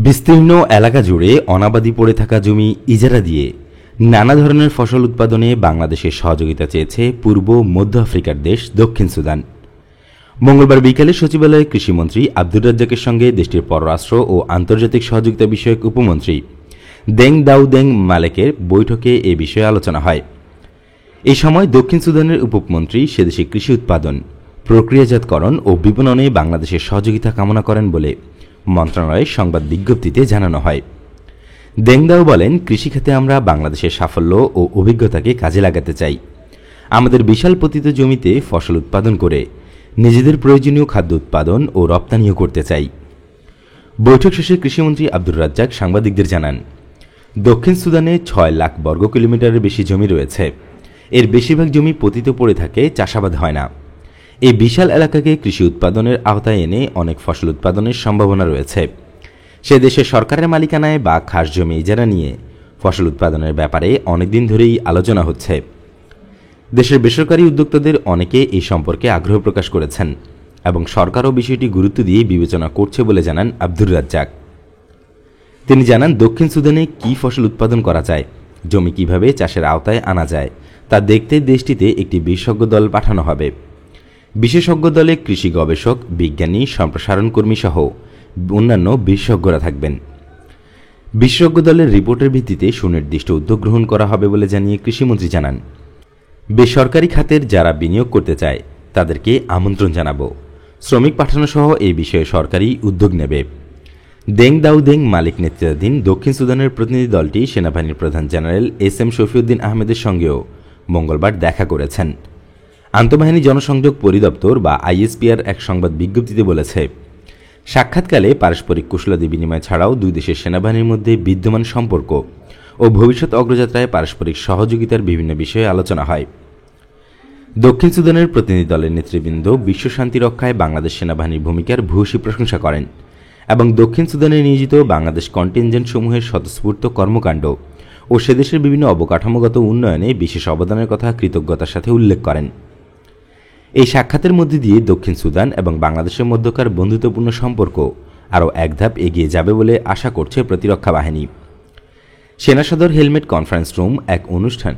বিস্তীর্ণ এলাকা জুড়ে অনাবাদি পড়ে থাকা জমি ইজারা দিয়ে নানা ধরনের ফসল উৎপাদনে বাংলাদেশের সহযোগিতা চেয়েছে পূর্ব মধ্য আফ্রিকার দেশ দক্ষিণ সুদান। মঙ্গলবার বিকেলে সচিবালয়ে কৃষিমন্ত্রী আব্দুর রাজ্জাকের সঙ্গে দেশটির পররাষ্ট্র ও আন্তর্জাতিক সহযোগিতা বিষয়ক উপমন্ত্রী দেং দাউ দেং মালেকের বৈঠকে এ বিষয়ে আলোচনা হয়। এই সময় দক্ষিণ সুদানের উপমন্ত্রী সেদেশে কৃষি উৎপাদন, প্রক্রিয়াজাতকরণ ও বিপণনে বাংলাদেশের সহযোগিতা কামনা করেন বলে মন্ত্রণালয়ের সংবাদ বিজ্ঞপ্তিতে জানানো হয়। দেংদাও বলেন, কৃষিখাতে আমরা বাংলাদেশের সাফল্য ও অভিজ্ঞতাকে কাজে লাগাতে চাই। আমাদের বিশাল পতিত জমিতে ফসল উৎপাদন করে নিজেদের প্রয়োজনীয় খাদ্য উৎপাদন ও রপ্তানিও করতে চাই। বৈঠক শেষে কৃষিমন্ত্রী আব্দুর রাজ্জাক সাংবাদিকদের জানান, দক্ষিণ সুদানে 6 লাখ বর্গ কিলোমিটারের বেশি জমি রয়েছে। এর বেশিরভাগ জমি পতিত পড়ে থাকে, চাষাবাদ হয় না। এই বিশাল এলাকাকে কৃষি উৎপাদনের আওতায় এনে অনেক ফসল উৎপাদনের সম্ভাবনা রয়েছে। সে দেশের সরকারের মালিকানায় বা খাস জমি ইজারা নিয়ে ফসল উৎপাদনের ব্যাপারে অনেকদিন ধরেই আলোচনা হচ্ছে। দেশের বেসরকারি উদ্যোক্তাদের অনেকে এই সম্পর্কে আগ্রহ প্রকাশ করেছেন এবং সরকারও বিষয়টি গুরুত্ব দিয়ে বিবেচনা করছে বলে জানান আব্দুর রাজ্জাক। তিনি জানান, দক্ষিণ সুদানে কি ফসল উৎপাদন করা যায়, জমি কিভাবে চাষের আওতায় আনা যায় তা দেখতে দেশটিতে একটি বিশেষজ্ঞ দল পাঠানো হবে। বিশেষজ্ঞ দলে কৃষি গবেষক, বিজ্ঞানী, সম্প্রসারণ কর্মী সহ অন্যান্য বিশেষজ্ঞরা থাকবেন। বিশেষজ্ঞ দলের রিপোর্টের ভিত্তিতে সুনির্দিষ্ট উদ্যোগ গ্রহণ করা হবে বলে জানিয়ে কৃষিমন্ত্রী জানান, বেসরকারি খাতের যারা বিনিয়োগ করতে চায় তাদেরকে আমন্ত্রণ জানাব। শ্রমিক পাঠানো সহ এই বিষয়ে সরকারি উদ্যোগ নেবে। দেং দাউ দেং মালিক নেতৃত্বাধীন দক্ষিণ সুদানের প্রতিনিধি দলটি সেনাবাহিনীর প্রধান জেনারেল এস.এম. শফিউদ্দিন আহমেদের সঙ্গেও মঙ্গলবার দেখা করেছেন। আন্তঃবাহিনী জনসংযোগ পরিদপ্তর বা আইএসপিআর এক সংবাদ বিজ্ঞপ্তিতে বলেছে, সাক্ষাৎকালে পারস্পরিক কুশলাদি বিনিময় ছাড়াও দুই দেশের সেনাবাহিনীর মধ্যে বিদ্যমান সম্পর্ক ও ভবিষ্যৎ অগ্রযাত্রায় পারস্পরিক সহযোগিতার বিভিন্ন বিষয়ে আলোচনা হয়। দক্ষিণ সুদানের প্রতিনিধি দলের নেতৃবৃন্দ বিশ্ব শান্তি রক্ষায় বাংলাদেশ সেনাবাহিনীর ভূমিকার ভূয়সী প্রশংসা করেন এবং দক্ষিণ সুদানে নিয়োজিত বাংলাদেশ কন্টিনজেন্ট সমূহের স্বতঃস্ফূর্ত কর্মকাণ্ড ও সেদেশের বিভিন্ন অবকাঠামোগত উন্নয়নে বিশেষ অবদানের কথা কৃতজ্ঞতার সাথে উল্লেখ করেন। এই সাক্ষাতের মধ্যে দিয়ে দক্ষিণ সুদান এবং বাংলাদেশের মধ্যকার বন্ধুত্বপূর্ণ সম্পর্ক আরও এক ধাপ এগিয়ে যাবে বলে আশা করছে প্রতিরক্ষা বাহিনী। সেনা সদর হেলমেট কনফারেন্স রুম এক অনুষ্ঠান